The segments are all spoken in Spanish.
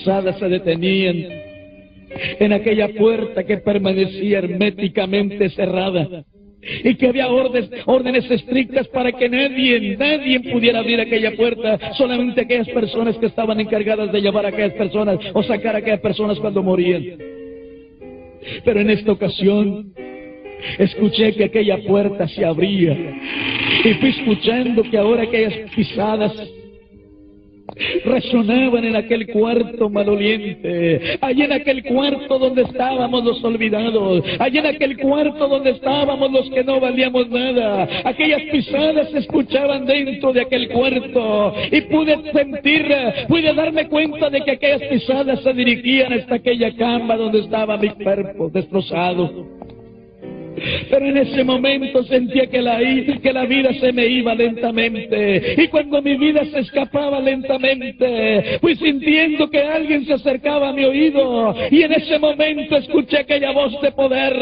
pisadas se detenían en aquella puerta que permanecía herméticamente cerrada y que había órdenes estrictas para que nadie pudiera abrir aquella puerta, solamente aquellas personas que estaban encargadas de llevar a aquellas personas o sacar a aquellas personas cuando morían. Pero en esta ocasión escuché que aquella puerta se abría y fui escuchando que ahora aquellas pisadas resonaban en aquel cuarto maloliente, allí en aquel cuarto donde estábamos los olvidados, allí en aquel cuarto donde estábamos los que no valíamos nada. Aquellas pisadas se escuchaban dentro de aquel cuarto y pude darme cuenta de que aquellas pisadas se dirigían hasta aquella cama donde estaba mi cuerpo destrozado. Pero en ese momento sentía que la vida se me iba lentamente, y cuando mi vida se escapaba lentamente, fui sintiendo que alguien se acercaba a mi oído, y en ese momento escuché aquella voz de poder,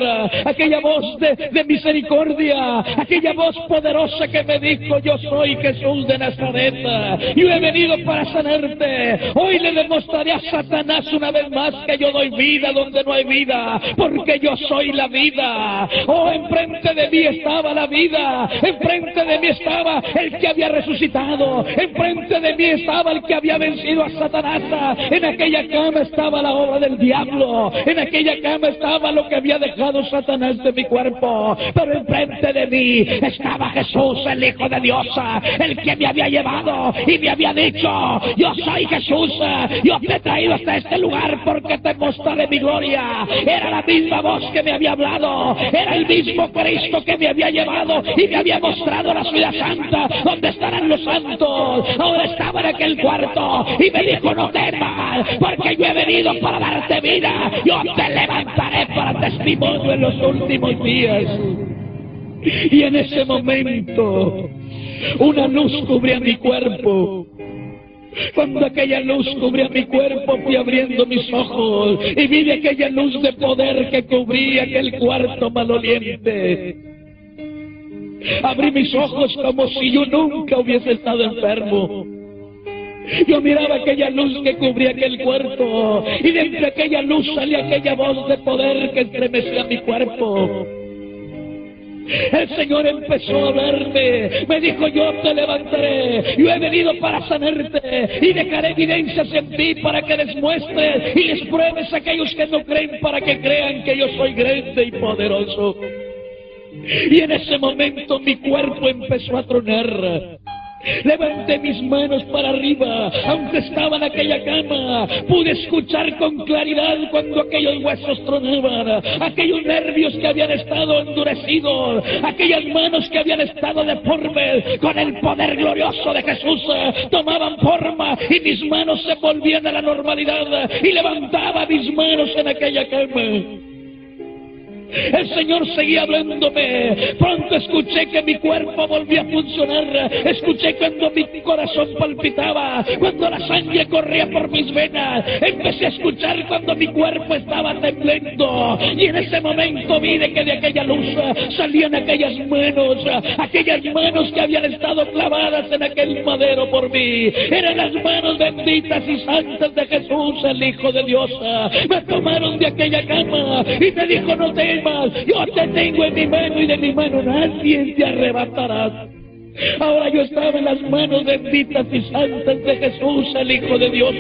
aquella voz de misericordia, aquella voz poderosa que me dijo: yo soy Jesús de Nazaret, yo he venido para sanarte. Hoy le demostraré a Satanás una vez más que yo doy vida donde no hay vida, porque yo soy la vida. Oh, enfrente de mí estaba la vida, enfrente de mí estaba el que había resucitado, enfrente de mí estaba el que había vencido a Satanás. En aquella cama estaba la obra del diablo, en aquella cama estaba lo que había dejado Satanás de mi cuerpo, pero enfrente de mí estaba Jesús, el Hijo de Dios, el que me había llevado y me había dicho: yo soy Jesús, yo te he traído hasta este lugar porque te mostraré mi gloria. Era la misma voz que me había hablado, era el mismo Cristo que me había llevado y me había mostrado la ciudad santa, donde estarán los santos. Ahora estaba en aquel cuarto y me dijo: no temas, porque yo he venido para darte vida, yo te levantaré para testimonio en los últimos días. Y en ese momento una luz cubría mi cuerpo. Cuando aquella luz cubría mi cuerpo, fui abriendo mis ojos y vi aquella luz de poder que cubría aquel cuarto maloliente. Abrí mis ojos como si yo nunca hubiese estado enfermo. Yo miraba aquella luz que cubría aquel cuarto, y de entre aquella luz salía aquella voz de poder que estremecía mi cuerpo. El Señor empezó a hablarme, me dijo: yo te levantaré, yo he venido para sanarte y dejaré evidencias en ti para que les muestres y les pruebes a aquellos que no creen, para que crean que yo soy grande y poderoso. Y en ese momento mi cuerpo empezó a tronar. Levanté mis manos para arriba, aunque estaba en aquella cama, pude escuchar con claridad cuando aquellos huesos tronaban, aquellos nervios que habían estado endurecidos, aquellas manos que habían estado deformes, con el poder glorioso de Jesús tomaban forma y mis manos se volvían a la normalidad y levantaba mis manos en aquella cama. El Señor seguía hablándome. Pronto escuché que mi cuerpo volvía a funcionar. Escuché cuando mi corazón palpitaba, cuando la sangre corría por mis venas. Empecé a escuchar cuando mi cuerpo estaba temblando. Y en ese momento vi que de aquella luz salían aquellas manos que habían estado clavadas en aquel madero por mí. Eran las manos benditas y santas de Jesús, el Hijo de Dios. Me tomaron de aquella cama y me dijo: no temas, yo te tengo en mi mano y de mi mano nadie te arrebatará. Ahora yo estaba en las manos benditas y santas de Jesús, el Hijo de Dios.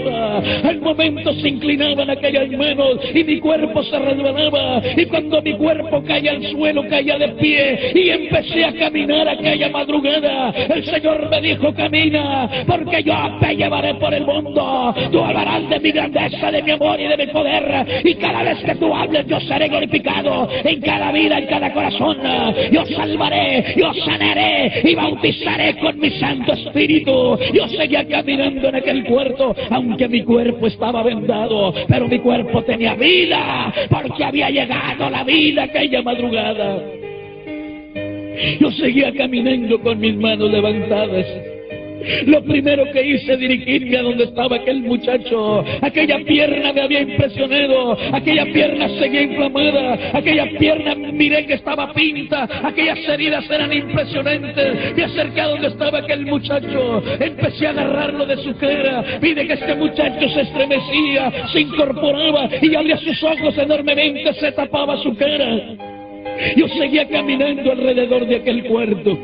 Al momento se inclinaban aquellas manos y mi cuerpo se resbalaba, y cuando mi cuerpo caía al suelo, caía de pie y empecé a caminar aquella madrugada. El Señor me dijo: camina, porque yo te llevaré por el mundo. Tú hablarás de mi grandeza, de mi amor y de mi poder, y cada vez que tú hables yo seré glorificado en cada vida, en cada corazón. Yo salvaré, yo sanaré y bautizaré con mi Santo Espíritu. Yo seguía caminando en aquel cuarto, aunque mi cuerpo estaba vendado, pero mi cuerpo tenía vida, porque había llegado la vida aquella madrugada. Yo seguía caminando con mis manos levantadas. Lo primero que hice, dirigirme a donde estaba aquel muchacho. Aquella pierna me había impresionado, aquella pierna seguía inflamada, aquella pierna miré que estaba pinta, aquellas heridas eran impresionantes. Me acerqué a donde estaba aquel muchacho, empecé a agarrarlo de su cara, vi que este muchacho se estremecía, se incorporaba y abría sus ojos enormemente, se tapaba su cara. Yo seguía caminando alrededor de aquel cuarto.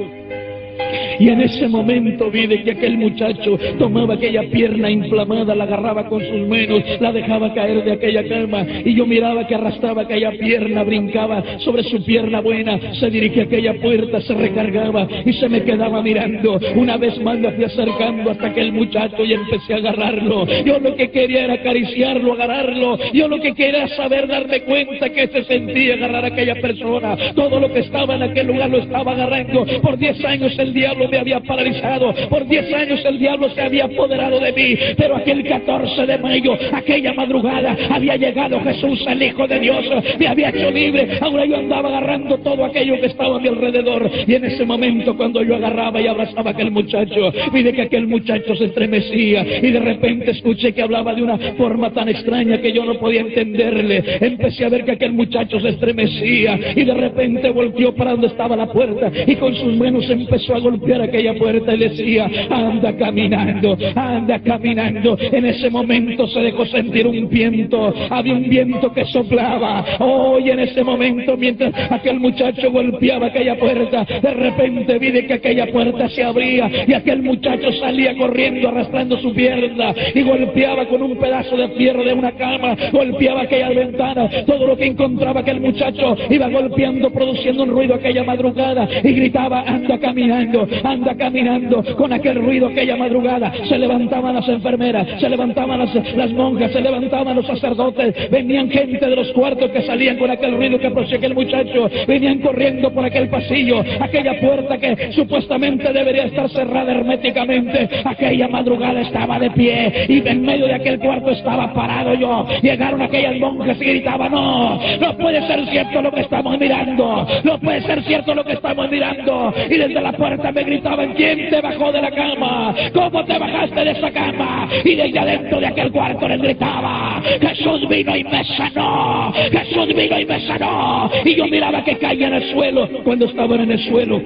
Y en ese momento vi de que aquel muchacho tomaba aquella pierna inflamada, la agarraba con sus manos, la dejaba caer de aquella cama, y yo miraba que arrastraba aquella pierna, brincaba sobre su pierna buena, se dirigía a aquella puerta, se recargaba y se me quedaba mirando. Una vez más me fui acercando hasta aquel muchacho y empecé a agarrarlo. Yo lo que quería era acariciarlo, agarrarlo. Yo lo que quería era saber, darme cuenta que se sentía agarrar a aquella persona. Todo lo que estaba en aquel lugar lo estaba agarrando. Por 10 años el diablo me había paralizado, por 10 años el diablo se había apoderado de mí, pero aquel 14 de mayo, aquella madrugada, había llegado Jesús, el Hijo de Dios, me había hecho libre. Ahora yo andaba agarrando todo aquello que estaba a mi alrededor, y en ese momento cuando yo agarraba y abrazaba a aquel muchacho, vi que aquel muchacho se estremecía, y de repente escuché que hablaba de una forma tan extraña que yo no podía entenderle. Empecé a ver que aquel muchacho se estremecía, y de repente volteó para donde estaba la puerta, y con sus manos empezó a golpear aquella puerta y decía: anda caminando, anda caminando. En ese momento se dejó sentir un viento, había un viento que soplaba. Oh, y en ese momento, mientras aquel muchacho golpeaba aquella puerta, de repente vi de que aquella puerta se abría y aquel muchacho salía corriendo arrastrando su pierna y golpeaba con un pedazo de fierro de una cama, golpeaba aquella ventana. Todo lo que encontraba aquel muchacho iba golpeando, produciendo un ruido aquella madrugada, y gritaba: anda caminando, anda caminando. Con aquel ruido aquella madrugada se levantaban las enfermeras, se levantaban las monjas, se levantaban los sacerdotes, venían gente de los cuartos que salían con aquel ruido que producía aquel muchacho, venían corriendo por aquel pasillo, aquella puerta que supuestamente debería estar cerrada herméticamente, aquella madrugada estaba de pie, y en medio de aquel cuarto estaba parado yo. Llegaron aquellas monjas y gritaban: no, no puede ser cierto lo que estamos mirando, no puede ser cierto lo que estamos mirando. Y desde la puerta me gritaban: ¿quién te bajó de la cama? ¿Cómo te bajaste de esa cama? Y desde adentro de aquel cuarto les gritaba: Jesús vino y me sanó, Jesús vino y me sanó. Y yo miraba que caían en el suelo. Cuando estaban en el suelo,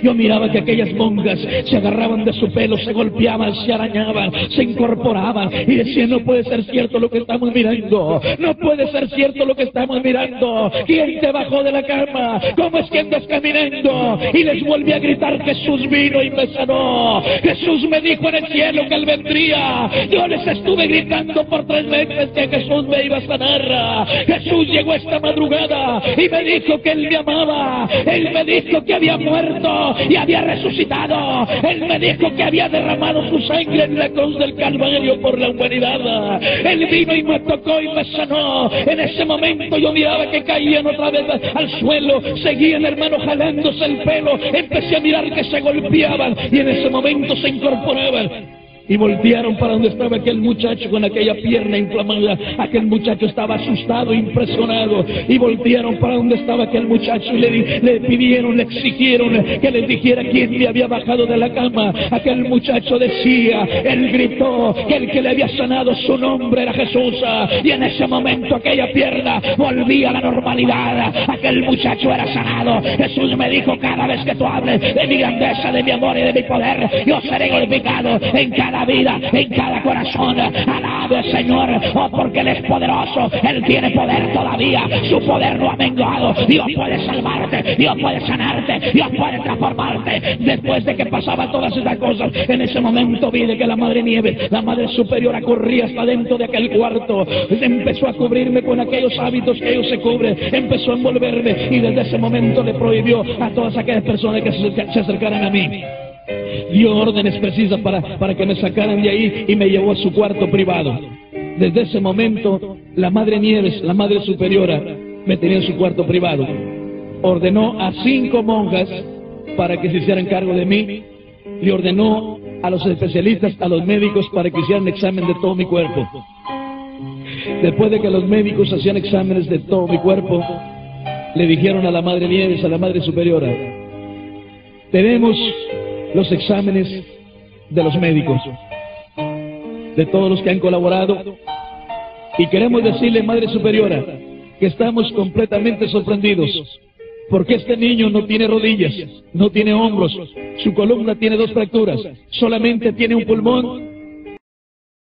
yo miraba que aquellas monjas se agarraban de su pelo, se golpeaban, se arañaban, se incorporaban y decían: no puede ser cierto lo que estamos mirando, no puede ser cierto lo que estamos mirando. ¿Quién te bajó de la cama? ¿Cómo es que andas caminando? Y les volví a gritar: Jesús vino y me sanó, Jesús me dijo en el cielo que Él vendría. Yo les estuve gritando por 3 meses que Jesús me iba a sanar. Jesús llegó esta madrugada y me dijo que Él me amaba. Él me dijo que había muerto y había resucitado. Él me dijo que había derramado su sangre en la cruz del Calvario por la humanidad. Él vino y me tocó y me sanó. En ese momento yo miraba que caían otra vez al suelo, seguían, hermano, jalándose el pelo. Empecé a mirar que se golpeaban y en ese momento se incorporaban. Y voltearon para donde estaba aquel muchacho con aquella pierna inflamada. Aquel muchacho estaba asustado, impresionado. Y voltearon para donde estaba aquel muchacho y le pidieron, le exigieron que les dijera quién le había bajado de la cama. Aquel muchacho decía, él gritó que el que le había sanado, su nombre era Jesús. Y en ese momento aquella pierna volvía a la normalidad. Aquel muchacho era sanado. Jesús me dijo: cada vez que tú hables de mi grandeza, de mi amor y de mi poder, yo seré glorificado en cada vida, en cada corazón. Alabe al Señor, oh, porque Él es poderoso, Él tiene poder todavía, su poder no ha menguado. Dios puede salvarte, Dios puede sanarte, Dios puede transformarte. Después de que pasaban todas estas cosas, en ese momento vi de que la Madre Nieve, la Madre Superiora, corría hasta dentro de aquel cuarto, empezó a cubrirme con aquellos hábitos que ellos se cubren, empezó a envolverme, y desde ese momento le prohibió a todas aquellas personas que se acercaran a mí. Dio órdenes precisas para que me sacaran de ahí y me llevó a su cuarto privado. Desde ese momento, la Madre Nieves, la Madre Superiora, me tenía en su cuarto privado. Ordenó a 5 monjas para que se hicieran cargo de mí. Le ordenó a los especialistas, a los médicos, para que hicieran examen de todo mi cuerpo. Después de que los médicos hacían exámenes de todo mi cuerpo, le dijeron a la Madre Nieves, a la Madre Superiora: tenemos los exámenes de los médicos, de todos los que han colaborado. Y queremos decirle, Madre Superiora, que estamos completamente sorprendidos, porque este niño no tiene rodillas, no tiene hombros, su columna tiene 2 fracturas, solamente tiene un pulmón